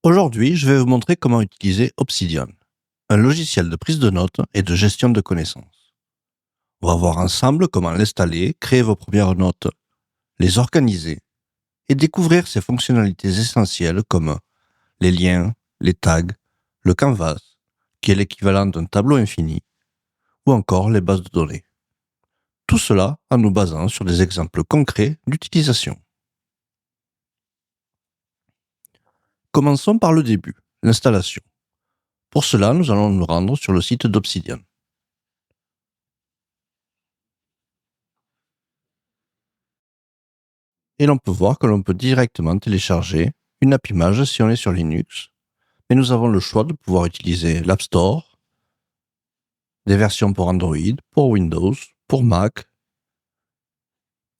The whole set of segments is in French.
Aujourd'hui, je vais vous montrer comment utiliser Obsidian, un logiciel de prise de notes et de gestion de connaissances. On va voir ensemble comment l'installer, créer vos premières notes, les organiser et découvrir ses fonctionnalités essentielles comme les liens, les tags, le canvas, qui est l'équivalent d'un tableau infini, ou encore les bases de données. Tout cela en nous basant sur des exemples concrets d'utilisation. Commençons par le début, l'installation. Pour cela, nous allons nous rendre sur le site d'Obsidian. Et l'on peut voir que l'on peut directement télécharger une app image si on est sur Linux. Mais nous avons le choix de pouvoir utiliser l'App Store, des versions pour Android, pour Windows, pour Mac.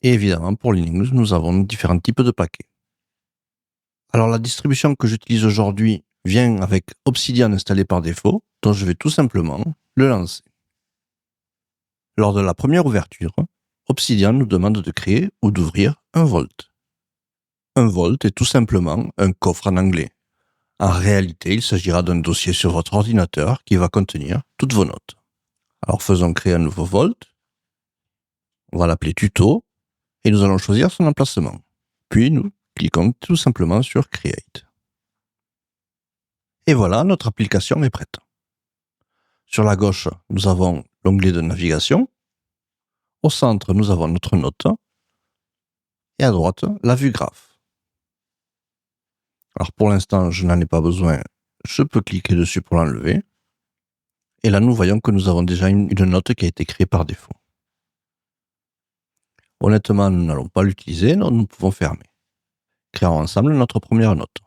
Et évidemment, pour Linux, nous avons différents types de paquets. Alors la distribution que j'utilise aujourd'hui vient avec Obsidian installé par défaut, donc je vais tout simplement le lancer. Lors de la première ouverture, Obsidian nous demande de créer ou d'ouvrir un Vault. Un Vault est tout simplement un coffre en anglais. En réalité, il s'agira d'un dossier sur votre ordinateur qui va contenir toutes vos notes. Alors faisons créer un nouveau Vault. On va l'appeler tuto et nous allons choisir son emplacement. Puis nous cliquons tout simplement sur Create. Et voilà, notre application est prête. Sur la gauche, nous avons l'onglet de navigation. Au centre, nous avons notre note. Et à droite, la vue graphe. Alors pour l'instant, je n'en ai pas besoin. Je peux cliquer dessus pour l'enlever. Et là, nous voyons que nous avons déjà une note qui a été créée par défaut. Honnêtement, nous n'allons pas l'utiliser, donc nous pouvons fermer. Créons ensemble notre première note.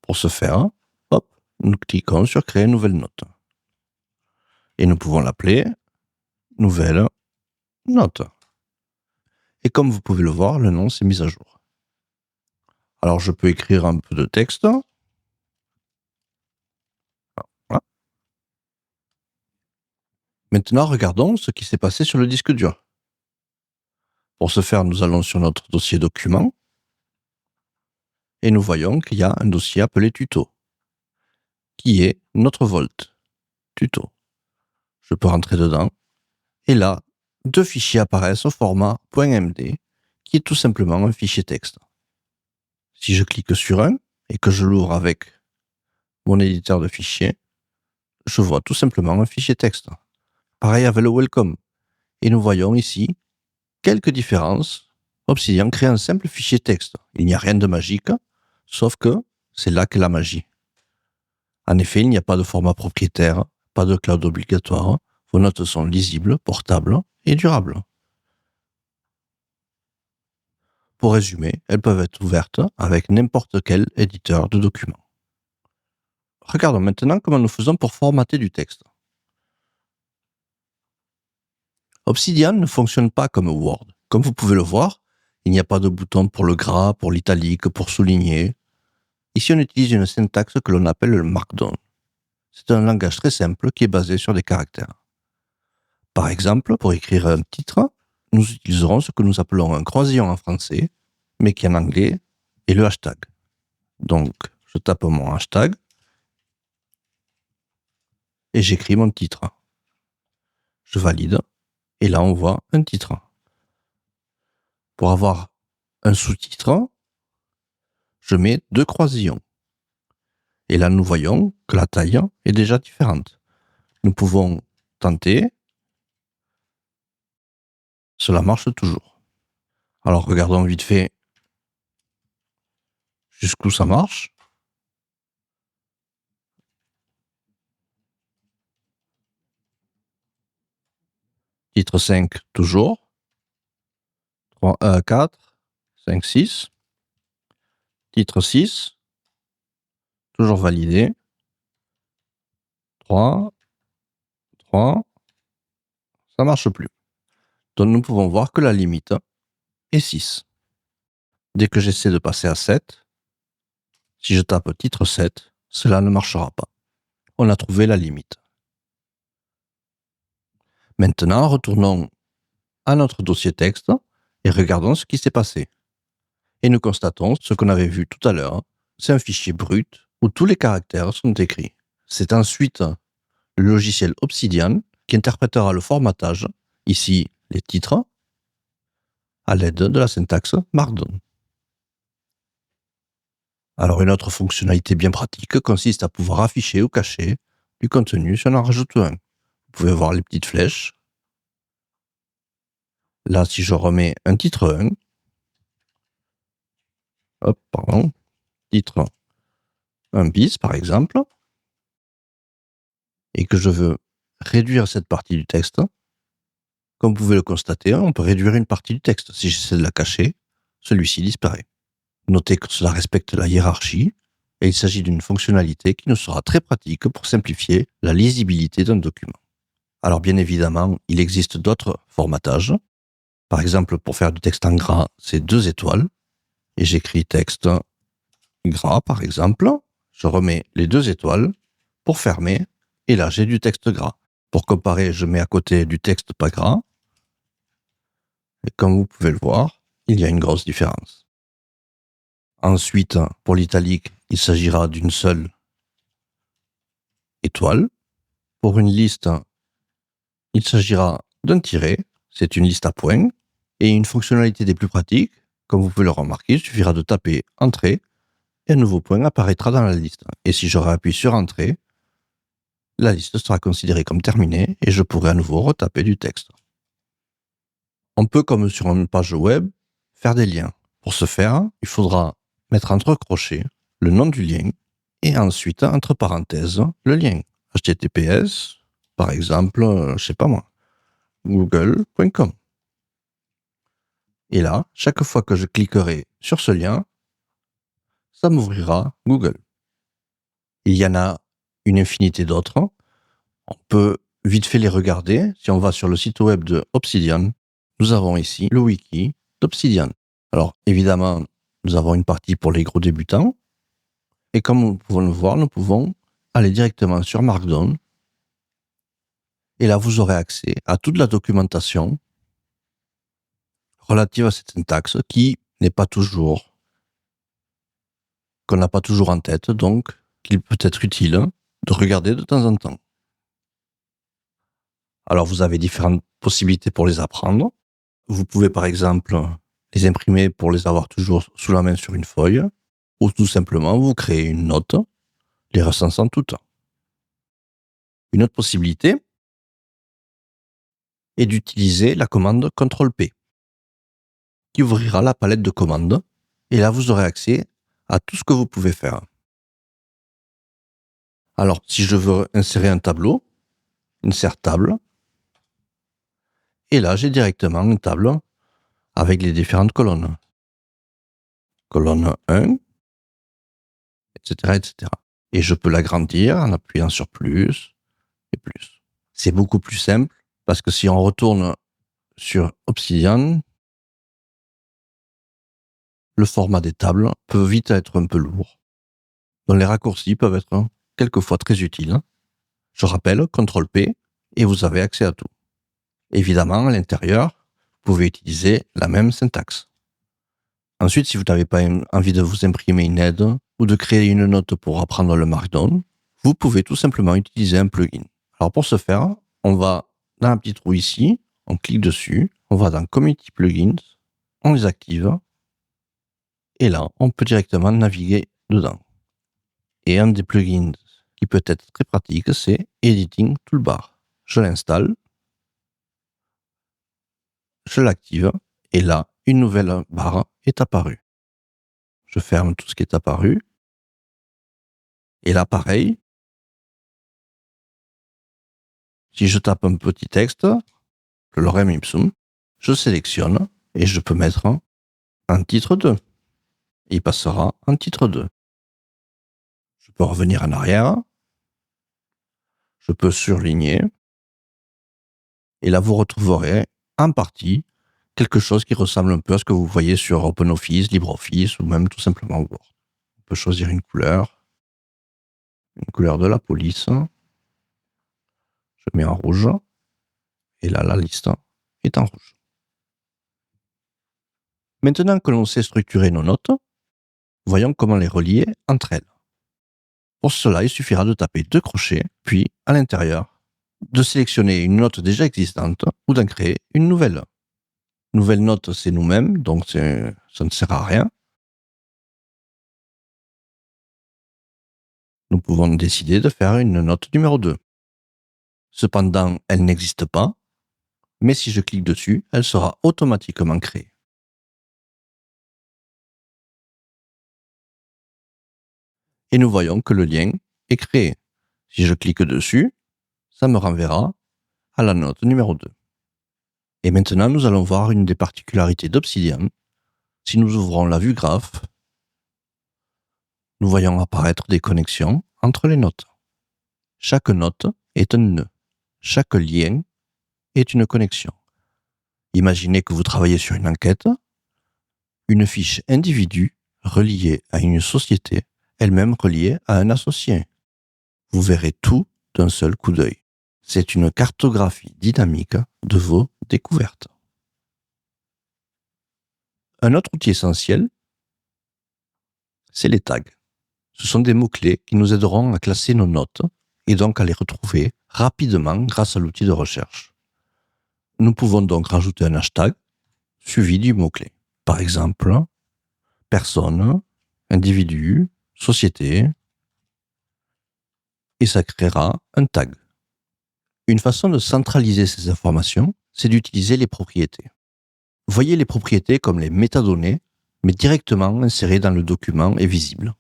Pour ce faire, hop, nous cliquons sur Créer une nouvelle note. Et nous pouvons l'appeler Nouvelle note. Et comme vous pouvez le voir, le nom s'est mis à jour. Alors je peux écrire un peu de texte. Voilà. Maintenant, regardons ce qui s'est passé sur le disque dur. Pour ce faire, nous allons sur notre dossier document et nous voyons qu'il y a un dossier appelé tuto, qui est notre Vault tuto. Je peux rentrer dedans et là, deux fichiers apparaissent au format .md, qui est tout simplement un fichier texte. Si je clique sur un et que je l'ouvre avec mon éditeur de fichiers, je vois tout simplement un fichier texte. Pareil avec le welcome. Et nous voyons ici quelques différences. Obsidian crée un simple fichier texte. Il n'y a rien de magique, sauf que c'est là qu'est la magie. En effet, il n'y a pas de format propriétaire, pas de cloud obligatoire. Vos notes sont lisibles, portables et durables. Pour résumer, elles peuvent être ouvertes avec n'importe quel éditeur de documents. Regardons maintenant comment nous faisons pour formater du texte. Obsidian ne fonctionne pas comme Word. Comme vous pouvez le voir, il n'y a pas de bouton pour le gras, pour l'italique, pour souligner. Ici, on utilise une syntaxe que l'on appelle le Markdown. C'est un langage très simple qui est basé sur des caractères. Par exemple, pour écrire un titre, nous utiliserons ce que nous appelons un croisillon en français, mais qui en anglais est le hashtag. Donc, je tape mon hashtag et j'écris mon titre. Je valide et là, on voit un titre. Pour avoir un sous-titre, je mets deux croisillons. Et là, nous voyons que la taille est déjà différente. Nous pouvons tenter. Cela marche toujours. Alors, regardons vite fait jusqu'où ça marche. Titre 5, toujours. 4, 5, 6. Titre 6, toujours validé. 3, 3. Ça marche plus. Donc, nous pouvons voir que la limite est 6. Dès que j'essaie de passer à 7, si je tape titre 7, cela ne marchera pas. On a trouvé la limite. Maintenant, retournons à notre dossier texte et regardons ce qui s'est passé. Et nous constatons ce qu'on avait vu tout à l'heure. C'est un fichier brut où tous les caractères sont écrits. C'est ensuite le logiciel Obsidian qui interprétera le formatage, ici les titres, à l'aide de la syntaxe Markdown. Alors une autre fonctionnalité bien pratique consiste à pouvoir afficher ou cacher du contenu si on en rajoute un. Vous pouvez voir les petites flèches. Là, si je remets un titre 1, titre 1 bis par exemple, et que je veux réduire cette partie du texte, comme vous pouvez le constater, on peut réduire une partie du texte. Si j'essaie de la cacher, celui-ci disparaît. Notez que cela respecte la hiérarchie, et il s'agit d'une fonctionnalité qui nous sera très pratique pour simplifier la lisibilité d'un document. Alors bien évidemment, il existe d'autres formatages. Par exemple, pour faire du texte en gras, c'est 2 étoiles, et j'écris texte gras par exemple, je remets les 2 étoiles pour fermer, et là j'ai du texte gras. Pour comparer, je mets à côté du texte pas gras, et comme vous pouvez le voir, il y a une grosse différence. Ensuite, pour l'italique, il s'agira d'une seule étoile. Pour une liste, il s'agira d'un tiret, c'est une liste à points, et une fonctionnalité des plus pratiques, comme vous pouvez le remarquer, il suffira de taper Entrée, et un nouveau point apparaîtra dans la liste. Et si je réappuie sur Entrée, la liste sera considérée comme terminée, et je pourrai à nouveau retaper du texte. On peut, comme sur une page web, faire des liens. Pour ce faire, il faudra mettre entre crochets le nom du lien et ensuite, entre parenthèses, le lien. HTTPS, par exemple, je sais pas moi, google.com. Et là, chaque fois que je cliquerai sur ce lien, ça m'ouvrira Google. Il y en a une infinité d'autres. On peut vite fait les regarder. Si on va sur le site web de Obsidian, nous avons ici le wiki d'Obsidian. Alors, évidemment, nous avons une partie pour les gros débutants. Et comme nous pouvons le voir, nous pouvons aller directement sur Markdown. Et là, vous aurez accès à toute la documentation relative à cette syntaxe qui n'est pas toujours, qu'on n'a pas toujours en tête, donc qu'il peut être utile de regarder de temps en temps. Alors, vous avez différentes possibilités pour les apprendre. Vous pouvez, par exemple, les imprimer pour les avoir toujours sous la main sur une feuille, ou tout simplement, vous créez une note, les recensant toutes. Une autre possibilité est d'utiliser la commande CTRL-P, qui ouvrira la palette de commandes, et là, vous aurez accès à tout ce que vous pouvez faire. Alors, si je veux insérer un tableau, insert table, et là, j'ai directement une table avec les différentes colonnes. Colonne 1, etc., etc. Et je peux l'agrandir en appuyant sur plus et plus. C'est beaucoup plus simple parce que si on retourne sur Obsidian, le format des tables peut vite être un peu lourd. Donc les raccourcis peuvent être quelquefois très utiles. Je rappelle, CTRL-P, et vous avez accès à tout. Évidemment, à l'intérieur, vous pouvez utiliser la même syntaxe. Ensuite, si vous n'avez pas envie de vous imprimer une aide ou de créer une note pour apprendre le Markdown, vous pouvez tout simplement utiliser un plugin. Alors pour ce faire, on va dans un petit trou ici, on clique dessus, on va dans Community Plugins, on les active, et là, on peut directement naviguer dedans. Et un des plugins qui peut être très pratique, c'est Editing Toolbar. Je l'installe, je l'active, et là, une nouvelle barre est apparue. Je ferme tout ce qui est apparu, et là, pareil, si je tape un petit texte, le lorem ipsum, je sélectionne, et je peux mettre un titre 2. Il passera en titre 2. Je peux revenir en arrière, je peux surligner, et là, vous retrouverez en partie quelque chose qui ressemble un peu à ce que vous voyez sur OpenOffice, LibreOffice ou même tout simplement Word. On peut choisir une couleur de la police. Je mets en rouge et là, la liste est en rouge. Maintenant que l'on sait structurer nos notes, voyons comment les relier entre elles. Pour cela, il suffira de taper 2 crochets, puis, à l'intérieur, de sélectionner une note déjà existante ou d'en créer une nouvelle. Nouvelle note, c'est nous-mêmes, donc ça ne sert à rien. Nous pouvons décider de faire une note numéro 2. Cependant, elle n'existe pas, mais si je clique dessus, elle sera automatiquement créée. Et nous voyons que le lien est créé. Si je clique dessus, ça me renverra à la note numéro 2. Et maintenant, nous allons voir une des particularités d'Obsidian. Si nous ouvrons la vue graphe, nous voyons apparaître des connexions entre les notes. Chaque note est un nœud. Chaque lien est une connexion. Imaginez que vous travaillez sur une enquête, une fiche individu reliée à une société, elle-même reliée à un associé. Vous verrez tout d'un seul coup d'œil. C'est une cartographie dynamique de vos découvertes. Un autre outil essentiel, c'est les tags. Ce sont des mots-clés qui nous aideront à classer nos notes et donc à les retrouver rapidement grâce à l'outil de recherche. Nous pouvons donc rajouter un hashtag suivi du mot-clé. Par exemple, personne, individu, société, et ça créera un tag. Une façon de centraliser ces informations, c'est d'utiliser les propriétés. Voyez les propriétés comme les métadonnées, mais directement insérées dans le document et visibles.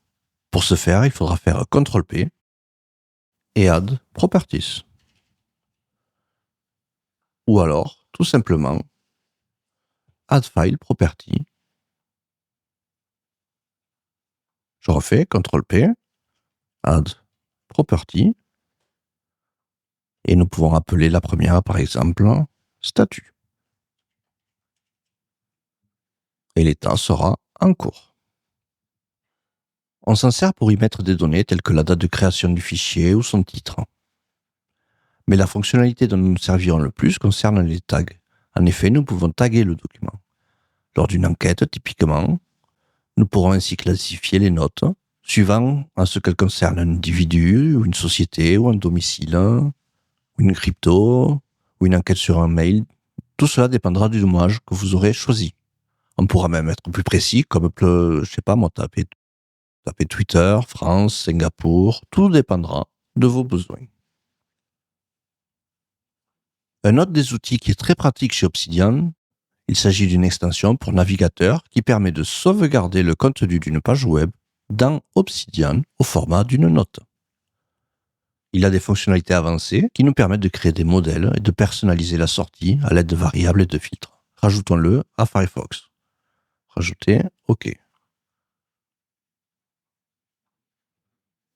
Pour ce faire, il faudra faire CTRL-P et Add Properties. Ou alors, tout simplement, Add File Property. Je refais CTRL-P, Add Property, et nous pouvons appeler la première, par exemple, statut. Et l'état sera en cours. On s'en sert pour y mettre des données telles que la date de création du fichier ou son titre. Mais la fonctionnalité dont nous nous servirons le plus concerne les tags. En effet, nous pouvons taguer le document. Lors d'une enquête, typiquement, nous pourrons ainsi classifier les notes suivant à ce qu'elles concernent un individu, ou une société, ou un domicile, ou une crypto, ou une enquête sur un mail. Tout cela dépendra du dommage que vous aurez choisi. On pourra même être plus précis, comme, je sais pas moi, taper Twitter, France, Singapour, tout dépendra de vos besoins. Un autre des outils qui est très pratique chez Obsidian, il s'agit d'une extension pour navigateur qui permet de sauvegarder le contenu d'une page web dans Obsidian au format d'une note. Il a des fonctionnalités avancées qui nous permettent de créer des modèles et de personnaliser la sortie à l'aide de variables et de filtres. Rajoutons-le à Firefox. Rajouter, OK.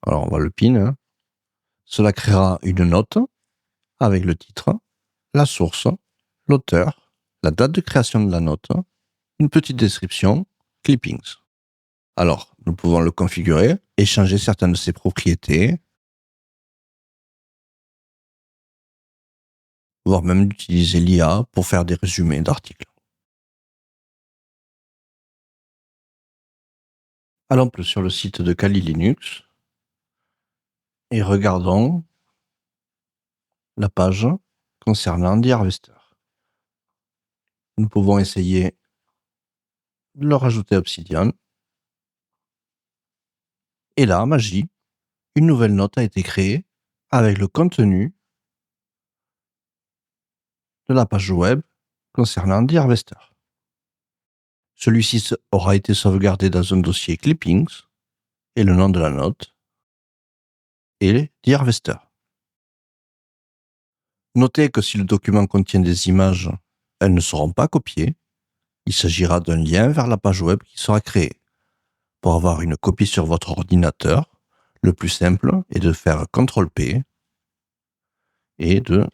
Alors on va le pin. Cela créera une note avec le titre, la source, l'auteur, la date de création de la note, une petite description, clippings. Alors, nous pouvons le configurer et changer certaines de ses propriétés, voire même utiliser l'IA pour faire des résumés d'articles. Allons sur le site de Kali Linux et regardons la page concernant The Harvester. Nous pouvons essayer de le rajouter à Obsidian. Et là, magie, une nouvelle note a été créée avec le contenu de la page web concernant The Harvester. Celui-ci aura été sauvegardé dans un dossier clippings et le nom de la note est The Harvester. Notez que si le document contient des images, elles ne seront pas copiées. Il s'agira d'un lien vers la page web qui sera créée. Pour avoir une copie sur votre ordinateur, le plus simple est de faire CTRL-P et de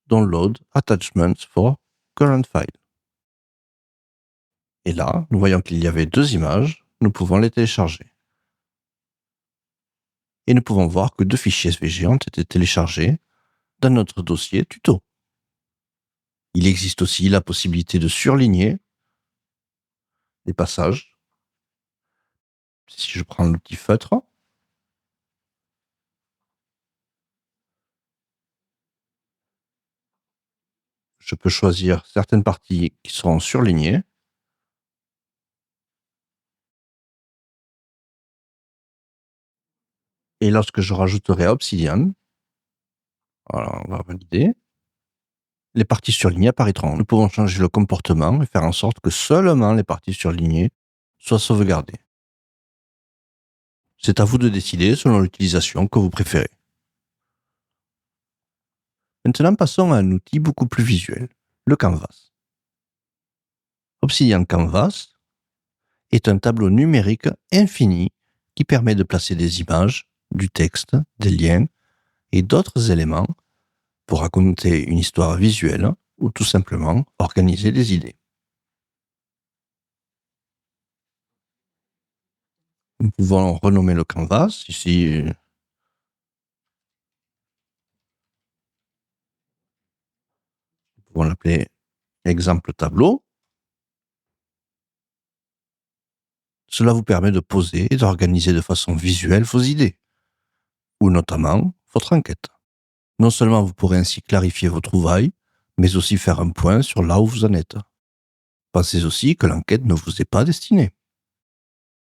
Download Attachments for Current File. Et là, nous voyons qu'il y avait 2 images, nous pouvons les télécharger. Et nous pouvons voir que 2 fichiers SVG ont été téléchargés dans notre dossier tuto. Il existe aussi la possibilité de surligner des passages. Si je prends le petit feutre, je peux choisir certaines parties qui seront surlignées. Et lorsque je rajouterai Obsidian, voilà, on va valider, les parties surlignées apparaîtront. Nous pouvons changer le comportement et faire en sorte que seulement les parties surlignées soient sauvegardées. C'est à vous de décider selon l'utilisation que vous préférez. Maintenant, passons à un outil beaucoup plus visuel, le Canvas. Obsidian Canvas est un tableau numérique infini qui permet de placer des images, du texte, des liens et d'autres éléments pour raconter une histoire visuelle ou tout simplement organiser des idées. Nous pouvons renommer le canvas. Ici, nous pouvons l'appeler exemple tableau. Cela vous permet de poser et d'organiser de façon visuelle vos idées, ou notamment votre enquête. Non seulement vous pourrez ainsi clarifier vos trouvailles, mais aussi faire un point sur là où vous en êtes. Pensez aussi que l'enquête ne vous est pas destinée.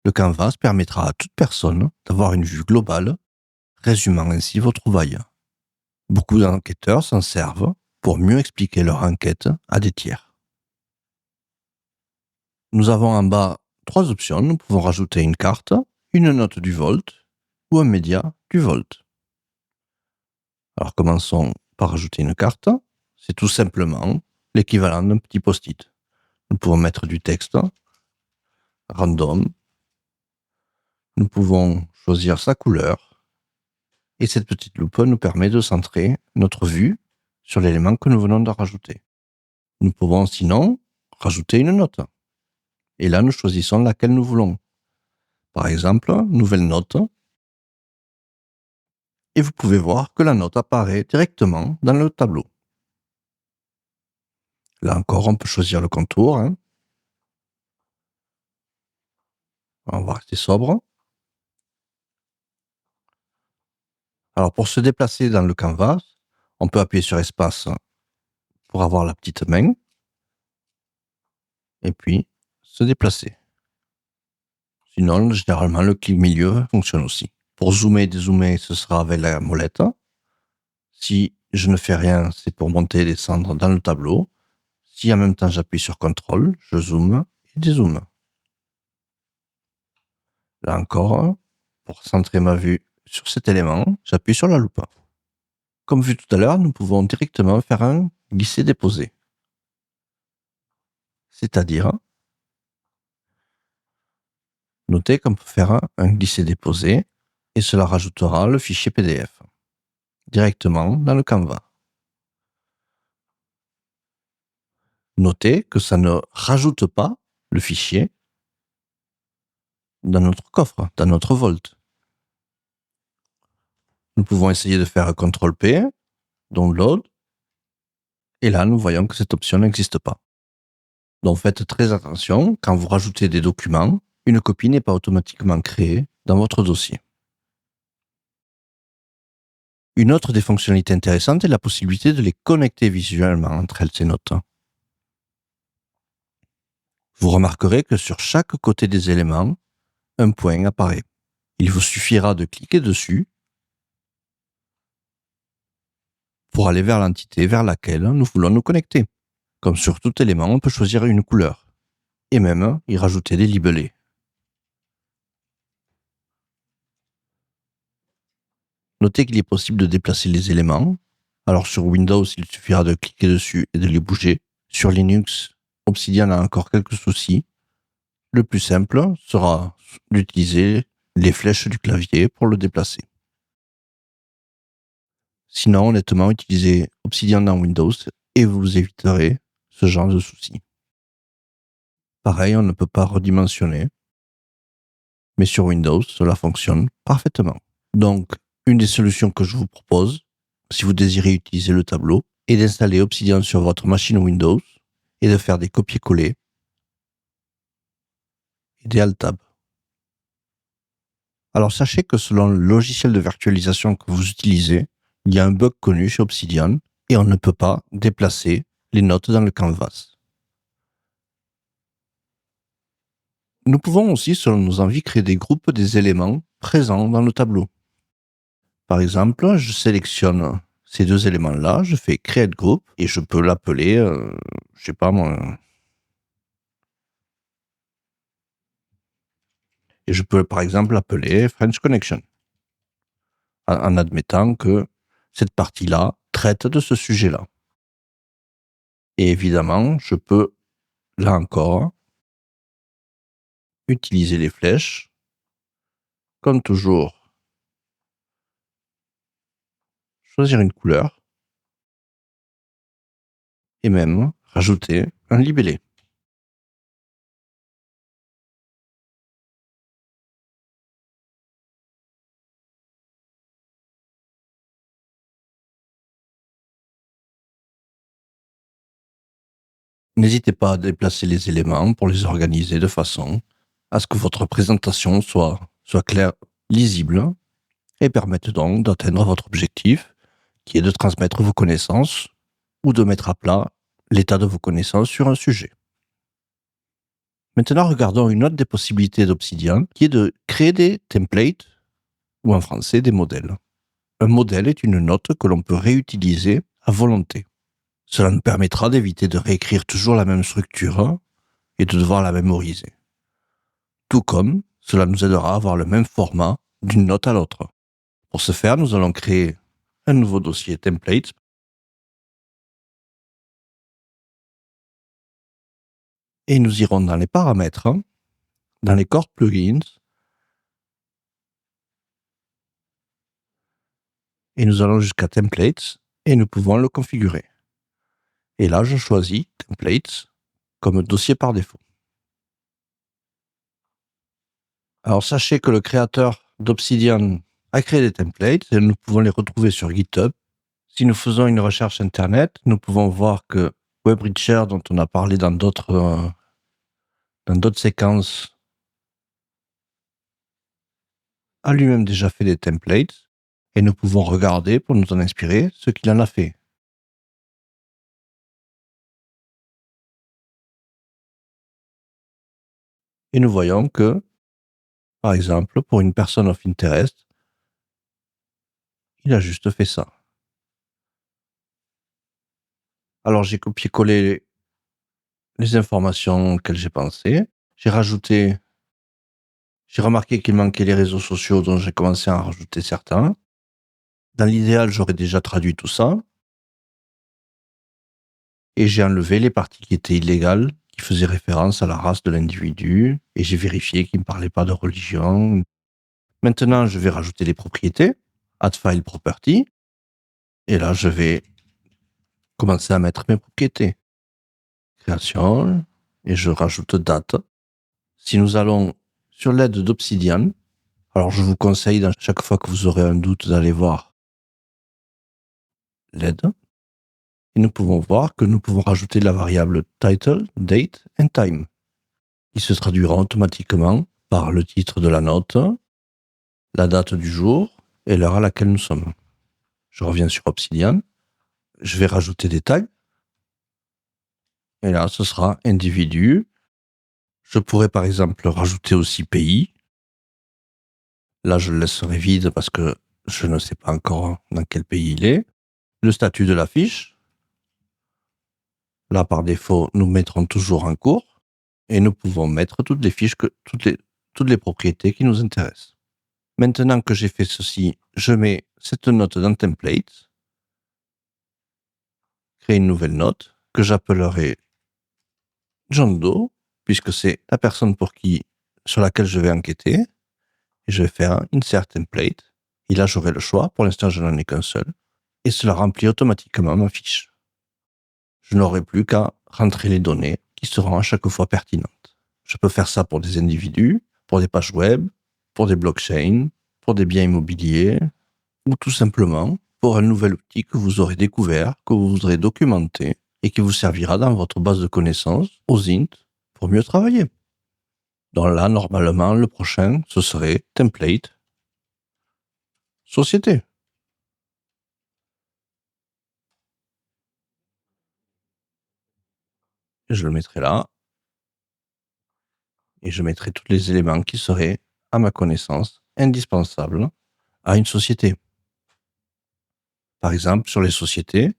Le canvas permettra à toute personne d'avoir une vue globale, résumant ainsi vos trouvailles. Beaucoup d'enquêteurs s'en servent pour mieux expliquer leur enquête à des tiers. Nous avons en bas 3 options. Nous pouvons rajouter une carte, une note du Vault ou un média du Vault. Alors commençons par rajouter une carte. C'est tout simplement l'équivalent d'un petit post-it. Nous pouvons mettre du texte, random. Nous pouvons choisir sa couleur. Et cette petite loupe nous permet de centrer notre vue sur l'élément que nous venons de rajouter. Nous pouvons sinon rajouter une note. Et là, nous choisissons laquelle nous voulons. Par exemple, nouvelle note. Et vous pouvez voir que la note apparaît directement dans le tableau. Là encore, on peut choisir le contour. On va rester sobre. Alors, pour se déplacer dans le canvas, on peut appuyer sur espace pour avoir la petite main. Et puis, se déplacer. Sinon, généralement, le clic milieu fonctionne aussi. Pour zoomer et dézoomer, ce sera avec la molette. Si je ne fais rien, c'est pour monter et descendre dans le tableau. Si en même temps j'appuie sur CTRL, je zoome et dézoome. Là encore, pour centrer ma vue sur cet élément, j'appuie sur la loupe. Comme vu tout à l'heure, nous pouvons directement faire un glisser-déposer. C'est-à-dire, notez qu'on peut faire un glisser-déposer et cela rajoutera le fichier PDF directement dans le Canva. Notez que ça ne rajoute pas le fichier dans notre coffre, dans notre Vault. Nous pouvons essayer de faire CTRL-P, Download, et là, nous voyons que cette option n'existe pas. Donc, faites très attention, quand vous rajoutez des documents, une copie n'est pas automatiquement créée dans votre dossier. Une autre des fonctionnalités intéressantes est la possibilité de les connecter visuellement entre elles, ces notes. Vous remarquerez que sur chaque côté des éléments, un point apparaît. Il vous suffira de cliquer dessus pour aller vers l'entité vers laquelle nous voulons nous connecter. Comme sur tout élément, on peut choisir une couleur et même y rajouter des libellés. Notez qu'il est possible de déplacer les éléments. Alors sur Windows, il suffira de cliquer dessus et de les bouger. Sur Linux, Obsidian a encore quelques soucis. Le plus simple sera d'utiliser les flèches du clavier pour le déplacer. Sinon, honnêtement, utilisez Obsidian dans Windows et vous éviterez ce genre de soucis. Pareil, on ne peut pas redimensionner. Mais sur Windows, cela fonctionne parfaitement. Donc, une des solutions que je vous propose, si vous désirez utiliser le tableau, est d'installer Obsidian sur votre machine Windows et de faire des copier-coller et des alt-tab. Alors, sachez que selon le logiciel de virtualisation que vous utilisez, il y a un bug connu chez Obsidian et on ne peut pas déplacer les notes dans le canvas. Nous pouvons aussi, selon nos envies, créer des groupes des éléments présents dans le tableau. Par exemple, je sélectionne ces deux éléments-là, je fais Create Group et je peux l'appeler, je sais pas moi. Et je peux par exemple l'appeler French Connection, en admettant que cette partie-là traite de ce sujet-là. Et évidemment, je peux, là encore, utiliser les flèches, comme toujours, choisir une couleur, et même rajouter un libellé. N'hésitez pas à déplacer les éléments pour les organiser de façon à ce que votre présentation soit claire, lisible, et permette donc d'atteindre votre objectif, qui est de transmettre vos connaissances ou de mettre à plat l'état de vos connaissances sur un sujet. Maintenant, regardons une autre des possibilités d'Obsidian, qui est de créer des templates, ou en français, des modèles. Un modèle est une note que l'on peut réutiliser à volonté. Cela nous permettra d'éviter de réécrire toujours la même structure et de devoir la mémoriser. Tout comme cela nous aidera à avoir le même format d'une note à l'autre. Pour ce faire, nous allons créer un nouveau dossier template et nous irons dans les paramètres, dans les core plugins, et nous allons jusqu'à templates et nous pouvons le configurer. Et là, je choisis templates comme dossier par défaut. Alors, sachez que le créateur d'Obsidian a créé des templates et nous pouvons les retrouver sur GitHub. Si nous faisons une recherche Internet, nous pouvons voir que WebReacher, dont on a parlé dans d'autres séquences, a lui-même déjà fait des templates et nous pouvons regarder pour nous en inspirer ce qu'il en a fait. Et nous voyons que, par exemple, pour une person of interest, il a juste fait ça. Alors j'ai copié-collé les informations auxquelles j'ai pensé. J'ai remarqué qu'il manquait les réseaux sociaux, donc j'ai commencé à en rajouter certains. Dans l'idéal, j'aurais déjà traduit tout ça. Et j'ai enlevé les parties qui étaient illégales, qui faisaient référence à la race de l'individu. Et j'ai vérifié qu'il ne parlait pas de religion. Maintenant, je vais rajouter les propriétés. Add file property. Et là, je vais commencer à mettre mes propriétés. Création. Et je rajoute date. Si nous allons sur l'aide d'Obsidian, alors je vous conseille, chaque fois que vous aurez un doute, d'aller voir l'aide. Et nous pouvons voir que nous pouvons rajouter la variable title, date and time, qui se traduira automatiquement par le titre de la note, la date du jour et l'heure à laquelle nous sommes. Je reviens sur Obsidian. Je vais rajouter des tags. Et là, ce sera individu. Je pourrais par exemple rajouter aussi pays. Là, je le laisserai vide parce que je ne sais pas encore dans quel pays il est. Le statut de la fiche. Là, par défaut, nous mettrons toujours en cours. Et nous pouvons mettre toutes les fiches, toutes les propriétés qui nous intéressent. Maintenant que j'ai fait ceci, je mets cette note dans template, créer une nouvelle note que j'appellerai John Doe, puisque c'est la personne sur laquelle je vais enquêter. Et je vais faire un insert template. Et là, j'aurai le choix. Pour l'instant, je n'en ai qu'un seul. Et cela remplit automatiquement ma fiche. Je n'aurai plus qu'à rentrer les données qui seront à chaque fois pertinentes. Je peux faire ça pour des individus, pour des pages web, pour des blockchains, pour des biens immobiliers, ou tout simplement pour un nouvel outil que vous aurez découvert, que vous voudrez documenter et qui vous servira dans votre base de connaissances, aux int, pour mieux travailler. Donc là, normalement, le prochain, ce serait template, société. Je le mettrai là. Et je mettrai tous les éléments qui seraient, à ma connaissance, indispensables à une société. Par exemple, sur les sociétés,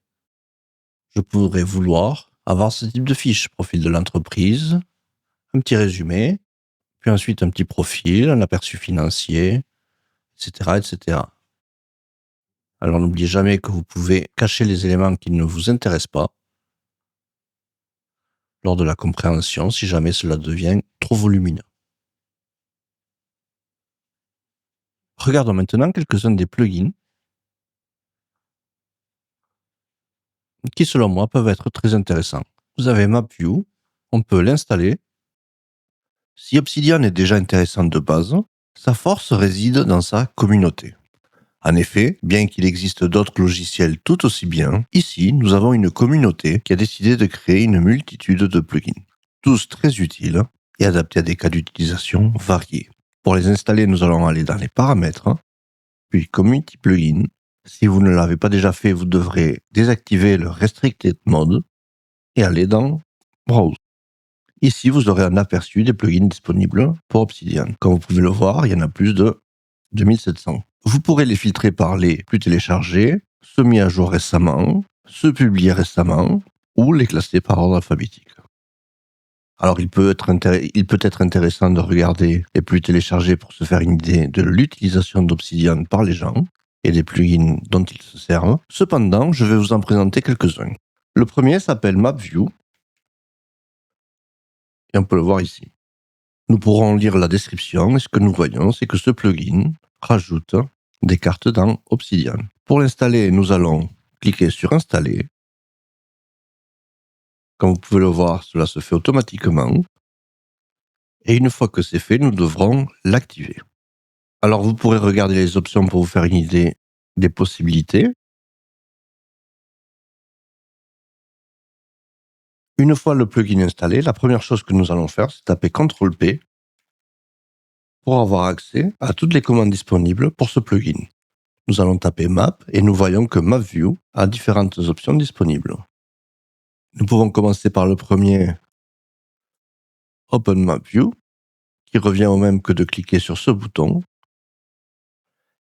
je pourrais vouloir avoir ce type de fiche: profil de l'entreprise, un petit résumé, puis ensuite un petit profil, un aperçu financier, etc., etc. Alors n'oubliez jamais que vous pouvez cacher les éléments qui ne vous intéressent pas lors de la compréhension si jamais cela devient trop volumineux. Regardons maintenant quelques-uns des plugins qui, selon moi, peuvent être très intéressants. Vous avez MapView, on peut l'installer. Si Obsidian est déjà intéressant de base, sa force réside dans sa communauté. En effet, bien qu'il existe d'autres logiciels tout aussi bien, ici, nous avons une communauté qui a décidé de créer une multitude de plugins, tous très utiles et adaptés à des cas d'utilisation variés. Pour les installer, nous allons aller dans les paramètres, puis Community Plugin. Si vous ne l'avez pas déjà fait, vous devrez désactiver le Restricted Mode et aller dans Browse. Ici, vous aurez un aperçu des plugins disponibles pour Obsidian. Comme vous pouvez le voir, il y en a plus de 2700. Vous pourrez les filtrer par les plus téléchargés, ceux mis à jour récemment, ceux publiés récemment, ou les classer par ordre alphabétique. Alors, il peut être intéressant de regarder les plus téléchargés pour se faire une idée de l'utilisation d'Obsidian par les gens et des plugins dont ils se servent. Cependant, je vais vous en présenter quelques-uns. Le premier s'appelle MapView, et on peut le voir ici. Nous pourrons lire la description, et ce que nous voyons, c'est que ce plugin rajoute des cartes dans Obsidian. Pour l'installer, nous allons cliquer sur Installer. Comme vous pouvez le voir, cela se fait automatiquement. Et une fois que c'est fait, nous devrons l'activer. Alors, vous pourrez regarder les options pour vous faire une idée des possibilités. Une fois le plugin installé, la première chose que nous allons faire, c'est taper CTRL-P pour avoir accès à toutes les commandes disponibles pour ce plugin. Nous allons taper Map et nous voyons que MapView a différentes options disponibles. Nous pouvons commencer par le premier, Open MapView, qui revient au même que de cliquer sur ce bouton.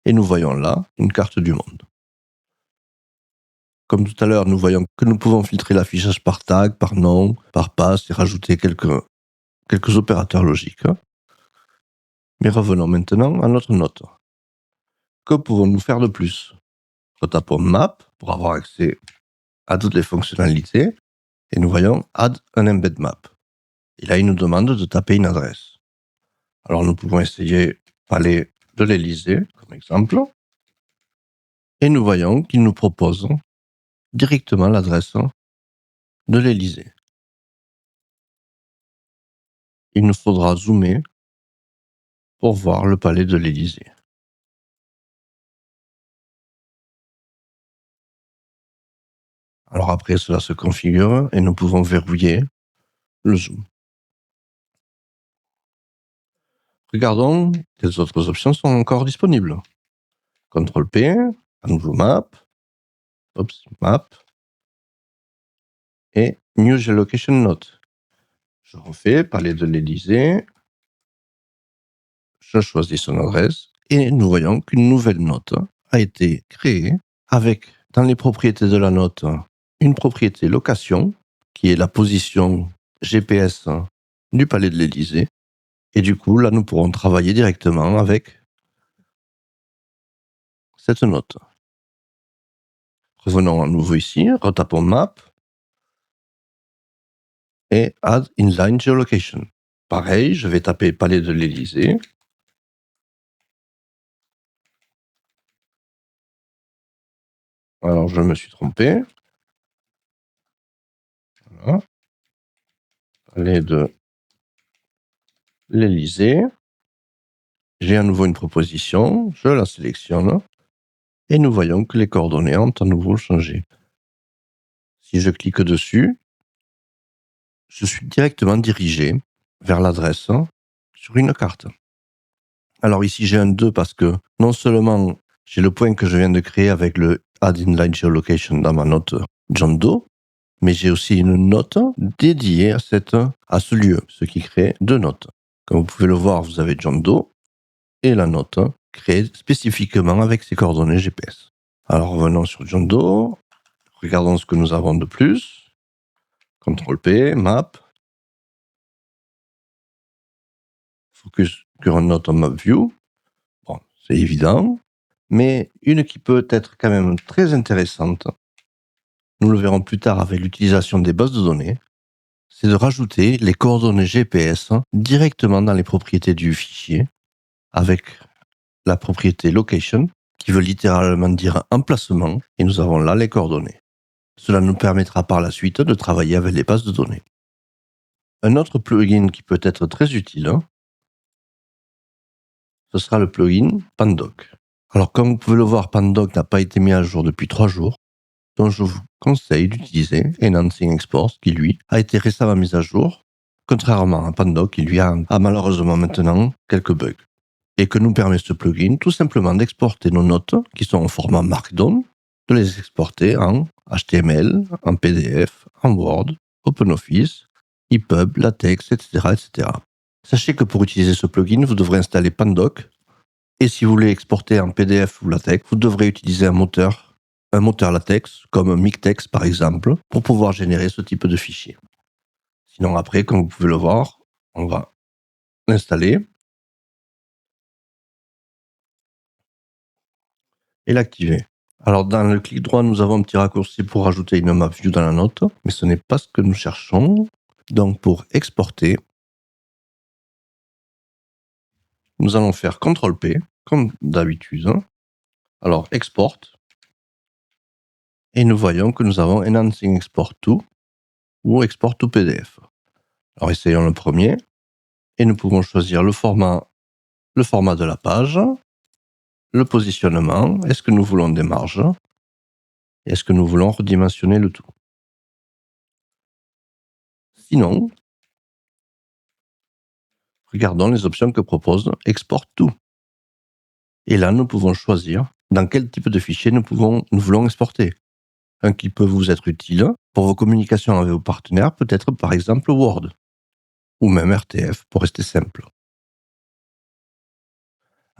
Et nous voyons là une carte du monde. Comme tout à l'heure, nous voyons que nous pouvons filtrer l'affichage par tag, par nom, par passe et rajouter quelques opérateurs logiques. Mais revenons maintenant à notre note. Que pouvons-nous faire de plus? Retapons Map pour avoir accès à toutes les fonctionnalités et nous voyons Add an embed map. Et là, il nous demande de taper une adresse. Alors, nous pouvons essayer Palais de l'Élysée, comme exemple. Et nous voyons qu'il nous propose directement l'adresse de l'Élysée. Il nous faudra zoomer pour voir le palais de l'Élysée. Alors après, cela se configure et nous pouvons verrouiller le zoom. Regardons quelles autres options sont encore disponibles. CTRL-P, à nouveau Map, Map, et New Geolocation Note. Je refais Palais de l'Élysée, je choisis son adresse, et nous voyons qu'une nouvelle note a été créée avec, dans les propriétés de la note, une propriété location, qui est la position GPS du Palais de l'Élysée. Et du coup, là, nous pourrons travailler directement avec cette note. Revenons à nouveau ici, retapons Map et Add Inline Geolocation. Pareil, je vais taper Palais de l'Élysée. Alors, je me suis trompé. Voilà. Palais de l'Élysée. J'ai à nouveau une proposition, je la sélectionne et nous voyons que les coordonnées ont à nouveau changé. Si je clique dessus, je suis directement dirigé vers l'adresse sur une carte. Alors ici, j'ai un 2 parce que non seulement j'ai le point que je viens de créer avec le Add Inline Geolocation dans ma note John Doe, mais j'ai aussi une note dédiée à ce lieu, ce qui crée 2 notes. Comme vous pouvez le voir, vous avez John Doe et la note créée spécifiquement avec ses coordonnées GPS. Alors revenons sur John Doe, regardons ce que nous avons de plus. CTRL-P, Map, Focus Current Note on Map View. Bon, c'est évident, mais une qui peut être quand même très intéressante, nous le verrons plus tard avec l'utilisation des bases de données, c'est de rajouter les coordonnées GPS directement dans les propriétés du fichier avec la propriété location qui veut littéralement dire emplacement et nous avons là les coordonnées. Cela nous permettra par la suite de travailler avec les bases de données. Un autre plugin qui peut être très utile, ce sera le plugin Pandoc. Alors comme vous pouvez le voir, Pandoc n'a pas été mis à jour depuis 3 jours, donc je vous conseille d'utiliser Enhancing Export qui lui a été récemment mis à jour, contrairement à Pandoc qui lui a malheureusement maintenant quelques bugs. Et que nous permet ce plugin tout simplement d'exporter nos notes qui sont en format Markdown, de les exporter en HTML, en PDF, en Word, OpenOffice, EPUB, LaTeX, etc., etc. Sachez que pour utiliser ce plugin, vous devrez installer Pandoc. Et si vous voulez exporter en PDF ou LaTeX, vous devrez utiliser un moteur LaTeX, comme Mictex par exemple, pour pouvoir générer ce type de fichier. Sinon après, comme vous pouvez le voir, on va l'installer et l'activer. Alors dans le clic droit, nous avons un petit raccourci pour ajouter une map view dans la note, mais ce n'est pas ce que nous cherchons. Donc pour exporter, nous allons faire CTRL-P, comme d'habitude. Alors export, et nous voyons que nous avons Enhancing Export to ou Export to PDF. Alors essayons le premier, et nous pouvons choisir le format de la page, le positionnement, est-ce que nous voulons des marges, est-ce que nous voulons redimensionner le tout. Sinon, regardons les options que propose Export to. Et là, nous pouvons choisir dans quel type de fichier nous voulons exporter. Un qui peut vous être utile pour vos communications avec vos partenaires, peut-être par exemple Word, ou même RTF pour rester simple.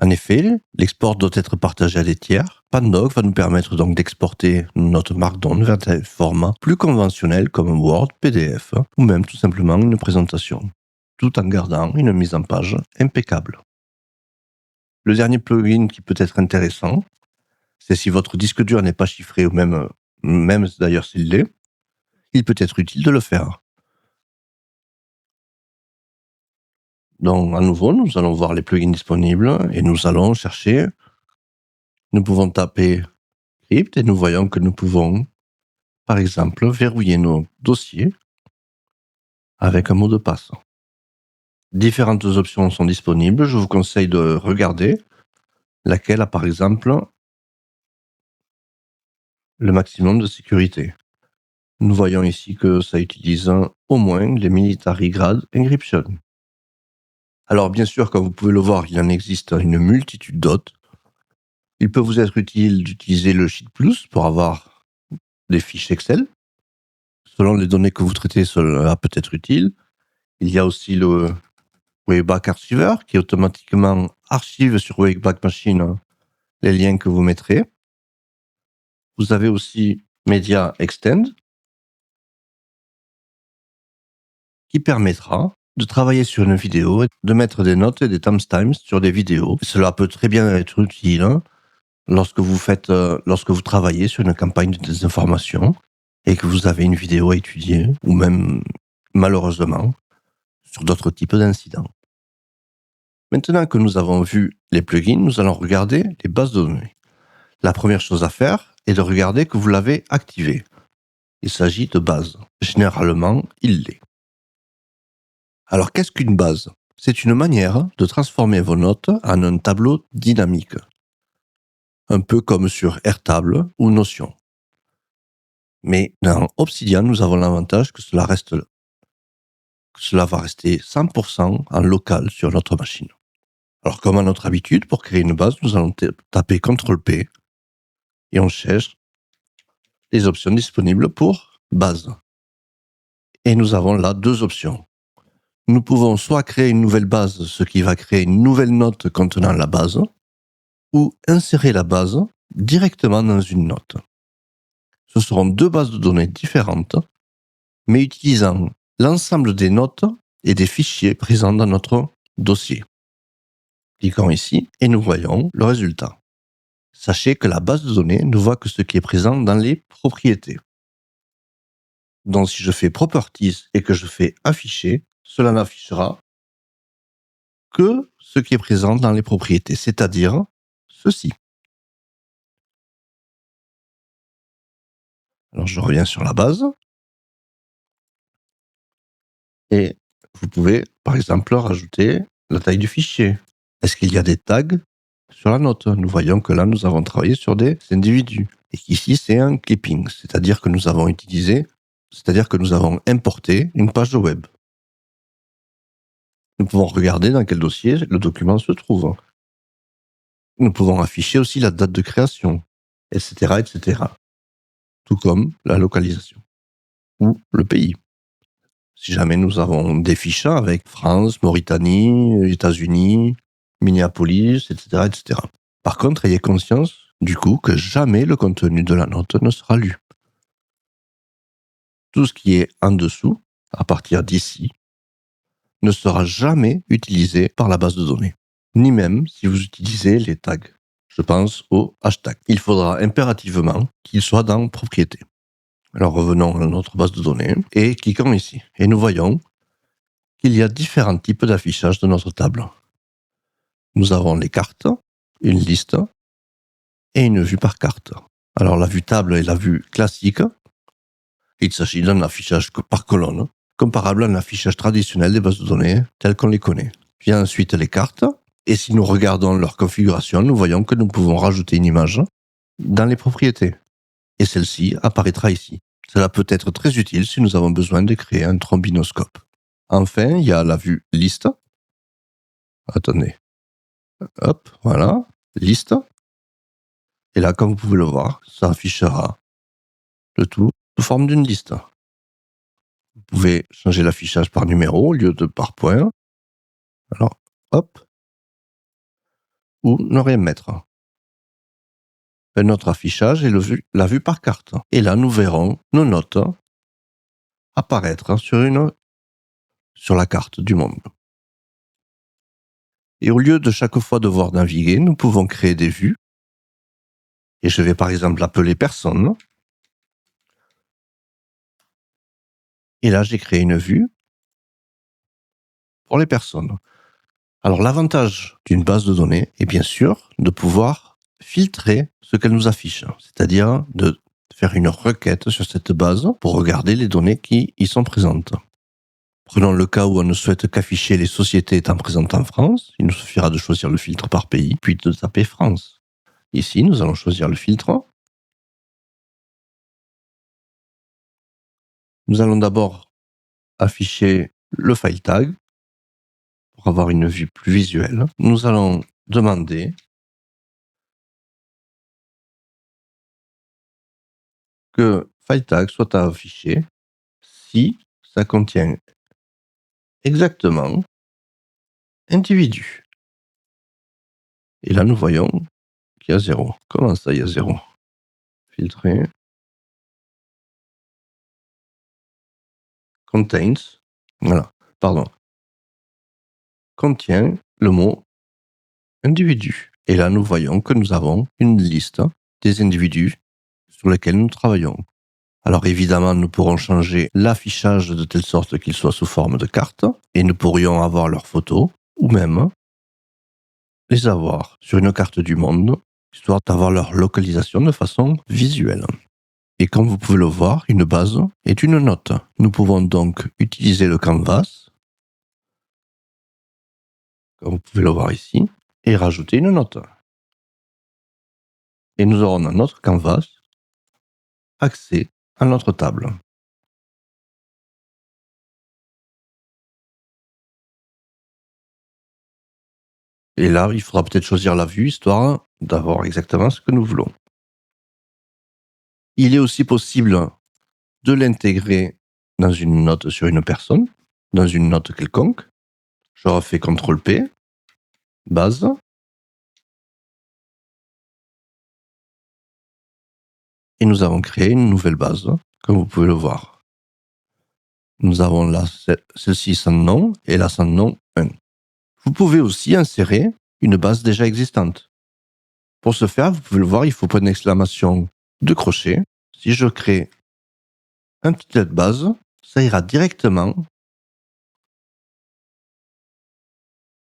En effet, l'export doit être partagé à des tiers. Pandoc va nous permettre donc d'exporter notre Markdown vers des formats plus conventionnels comme Word, PDF, ou même tout simplement une présentation, tout en gardant une mise en page impeccable. Le dernier plugin qui peut être intéressant, c'est si votre disque dur n'est pas chiffré, ou même d'ailleurs s'il l'est, il peut être utile de le faire. Donc, à nouveau, nous allons voir les plugins disponibles et nous allons chercher. Nous pouvons taper Crypt et nous voyons que nous pouvons, par exemple, verrouiller nos dossiers avec un mot de passe. Différentes options sont disponibles. Je vous conseille de regarder laquelle a, par exemple, le maximum de sécurité. Nous voyons ici que ça utilise au moins les Military Grade Encryption. Alors, bien sûr, comme vous pouvez le voir, il en existe une multitude d'autres. Il peut vous être utile d'utiliser le Sheet Plus pour avoir des fiches Excel. Selon les données que vous traitez, cela peut être utile. Il y a aussi le Wayback Archiver qui automatiquement archive sur Wayback Machine les liens que vous mettrez. Vous avez aussi Media Extend qui permettra de travailler sur une vidéo et de mettre des notes et des timestamps sur des vidéos. Cela peut très bien être utile lorsque vous travaillez sur une campagne de désinformation et que vous avez une vidéo à étudier, ou même, malheureusement, sur d'autres types d'incidents. Maintenant que nous avons vu les plugins, nous allons regarder les bases de données. La première chose à faire est de regarder que vous l'avez activé. Il s'agit de base. Généralement, il l'est. Alors, qu'est-ce qu'une base ? C'est une manière de transformer vos notes en un tableau dynamique. Un peu comme sur Airtable ou Notion. Mais dans Obsidian, nous avons l'avantage que cela va rester 100% en local sur notre machine. Alors, comme à notre habitude, pour créer une base, nous allons taper CTRL-P et on cherche les options disponibles pour base. Et nous avons là deux options. Nous pouvons soit créer une nouvelle base, ce qui va créer une nouvelle note contenant la base, ou insérer la base directement dans une note. Ce seront deux bases de données différentes, mais utilisant l'ensemble des notes et des fichiers présents dans notre dossier. Cliquons ici et nous voyons le résultat. Sachez que la base de données ne voit que ce qui est présent dans les propriétés. Donc si je fais Properties et que je fais Afficher, cela n'affichera que ce qui est présent dans les propriétés, c'est-à-dire ceci. Alors je reviens sur la base. Et vous pouvez, par exemple, rajouter la taille du fichier. Est-ce qu'il y a des tags sur la note? Nous voyons que là, nous avons travaillé sur des individus. Et qu'ici, c'est un clipping, c'est-à-dire que nous avons importé une page de web. Nous pouvons regarder dans quel dossier le document se trouve. Nous pouvons afficher aussi la date de création, etc., etc. Tout comme la localisation ou le pays. Si jamais nous avons des fichiers avec France, Mauritanie, États-Unis, Minneapolis, etc., etc. Par contre, ayez conscience, du coup, que jamais le contenu de la note ne sera lu. Tout ce qui est en dessous, à partir d'ici, ne sera jamais utilisé par la base de données. Ni même si vous utilisez les tags. Je pense au hashtag. Il faudra impérativement qu'il soit dans propriété. Alors revenons à notre base de données et cliquons ici. Et nous voyons qu'il y a différents types d'affichage de notre table. Nous avons les cartes, une liste et une vue par carte. Alors la vue table est la vue classique. Il s'agit d'un affichage par colonne, comparable à un affichage traditionnel des bases de données telles qu'on les connaît. Vient ensuite les cartes, et si nous regardons leur configuration, nous voyons que nous pouvons rajouter une image dans les propriétés. Et celle-ci apparaîtra ici. Cela peut être très utile si nous avons besoin de créer un trombinoscope. Enfin, il y a la vue liste. Attendez. Hop, voilà. Liste. Et là, comme vous pouvez le voir, ça affichera le tout sous forme d'une liste. Vous pouvez changer l'affichage par numéro au lieu de par point. Alors, hop. Ou ne rien mettre. Un autre affichage est la vue par carte. Et là, nous verrons nos notes apparaître sur la carte du monde. Et au lieu de chaque fois devoir naviguer, nous pouvons créer des vues. Et je vais par exemple l'appeler personne. Et là, j'ai créé une vue pour les personnes. Alors, l'avantage d'une base de données est bien sûr de pouvoir filtrer ce qu'elle nous affiche, c'est-à-dire de faire une requête sur cette base pour regarder les données qui y sont présentes. Prenons le cas où on ne souhaite qu'afficher les sociétés étant présentes en France. Il nous suffira de choisir le filtre par pays, puis de taper France. Ici, nous allons choisir le filtre. Nous allons d'abord afficher le file tag pour avoir une vue plus visuelle. Nous allons demander que file tag soit affiché si ça contient exactement individu. Et là, nous voyons qu'il y a 0. Comment ça, il y a 0? Filtrer. Contains. Voilà, pardon. Contient le mot individu. Et là, nous voyons que nous avons une liste des individus sur lesquels nous travaillons. Alors évidemment, nous pourrons changer l'affichage de telle sorte qu'il soit sous forme de carte, et nous pourrions avoir leurs photos, ou même les avoir sur une carte du monde, histoire d'avoir leur localisation de façon visuelle. Et comme vous pouvez le voir, une base est une note. Nous pouvons donc utiliser le canvas, comme vous pouvez le voir ici, et rajouter une note. Et nous aurons dans notre canvas accès à notre table. Et là, il faudra peut-être choisir la vue, histoire d'avoir exactement ce que nous voulons. Il est aussi possible de l'intégrer dans une note sur une personne, dans une note quelconque. Je refais CTRL-P, base. Et nous avons créé une nouvelle base, comme vous pouvez le voir. Nous avons là celle-ci sans nom et là sans nom 1. Vous pouvez aussi insérer une base déjà existante. Pour ce faire, vous pouvez le voir, il faut point d'exclamation, 2 crochets. Si je crée un titre de base, ça ira directement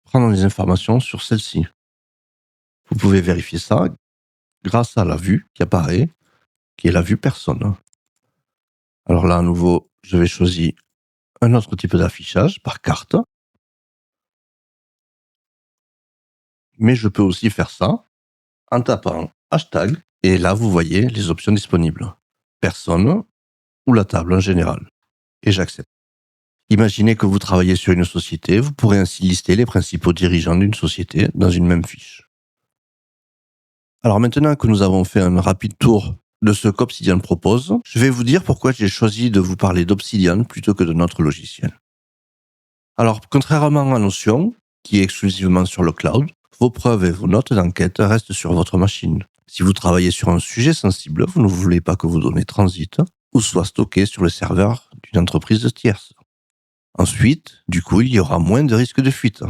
prendre les informations sur celle-ci. Vous pouvez vérifier ça grâce à la vue qui apparaît, qui est la vue personne. Alors là, à nouveau, je vais choisir un autre type d'affichage par carte. Mais je peux aussi faire ça en tapant hashtag. Et là, vous voyez les options disponibles. Personne ou la table en général. Et j'accepte. Imaginez que vous travaillez sur une société, vous pourrez ainsi lister les principaux dirigeants d'une société dans une même fiche. Alors maintenant que nous avons fait un rapide tour de ce qu'Obsidian propose, je vais vous dire pourquoi j'ai choisi de vous parler d'Obsidian plutôt que de notre logiciel. Alors, contrairement à Notion, qui est exclusivement sur le cloud, vos preuves et vos notes d'enquête restent sur votre machine. Si vous travaillez sur un sujet sensible, vous ne voulez pas que vos données transitent ou soient stockées sur le serveur d'une entreprise tierce. Ensuite, du coup, il y aura moins de risques de fuite.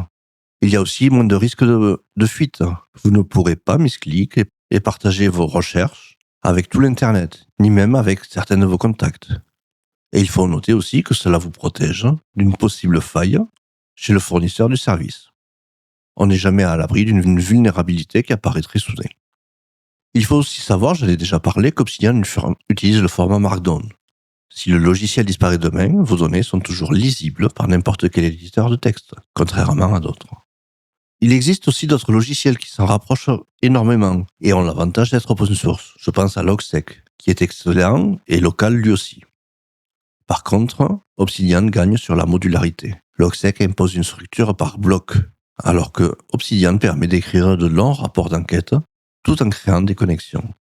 Il y a aussi moins de risques de fuite. Vous ne pourrez pas misclick et partager vos recherches avec tout l'Internet, ni même avec certains de vos contacts. Et il faut noter aussi que cela vous protège d'une possible faille chez le fournisseur du service. On n'est jamais à l'abri d'une vulnérabilité qui apparaîtrait soudain. Il faut aussi savoir, j'en ai déjà parlé, qu'Obsidian utilise le format Markdown. Si le logiciel disparaît demain, vos données sont toujours lisibles par n'importe quel éditeur de texte, contrairement à d'autres. Il existe aussi d'autres logiciels qui s'en rapprochent énormément et ont l'avantage d'être open source. Je pense à Logseq, qui est excellent et local lui aussi. Par contre, Obsidian gagne sur la modularité. Logseq impose une structure par bloc, alors que Obsidian permet d'écrire de longs rapports d'enquête tout en créant des connexions.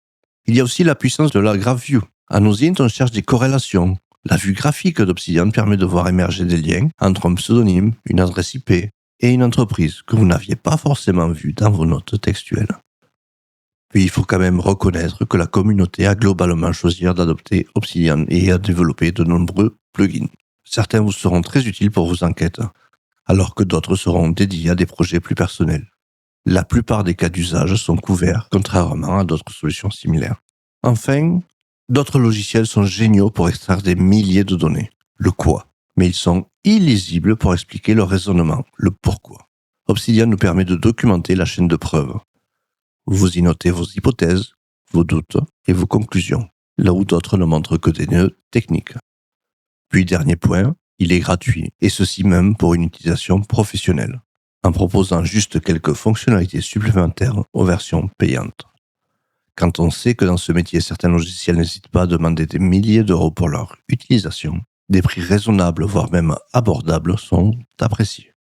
Il y a aussi la puissance de la GraphView. À Nosint, on cherche des corrélations. La vue graphique d'Obsidian permet de voir émerger des liens entre un pseudonyme, une adresse IP et une entreprise que vous n'aviez pas forcément vue dans vos notes textuelles. Puis il faut quand même reconnaître que la communauté a globalement choisi d'adopter Obsidian et a développé de nombreux plugins. Certains vous seront très utiles pour vos enquêtes, alors que d'autres seront dédiés à des projets plus personnels. La plupart des cas d'usage sont couverts, contrairement à d'autres solutions similaires. Enfin, d'autres logiciels sont géniaux pour extraire des milliers de données. Le quoi. Mais ils sont illisibles pour expliquer le raisonnement, le pourquoi. Obsidian nous permet de documenter la chaîne de preuves. Vous y notez vos hypothèses, vos doutes et vos conclusions, là où d'autres ne montrent que des nœuds techniques. Puis dernier point, il est gratuit, et ceci même pour une utilisation professionnelle, en proposant juste quelques fonctionnalités supplémentaires aux versions payantes. Quand on sait que dans ce métier, certains logiciels n'hésitent pas à demander des milliers d'euros pour leur utilisation, des prix raisonnables, voire même abordables, sont appréciés.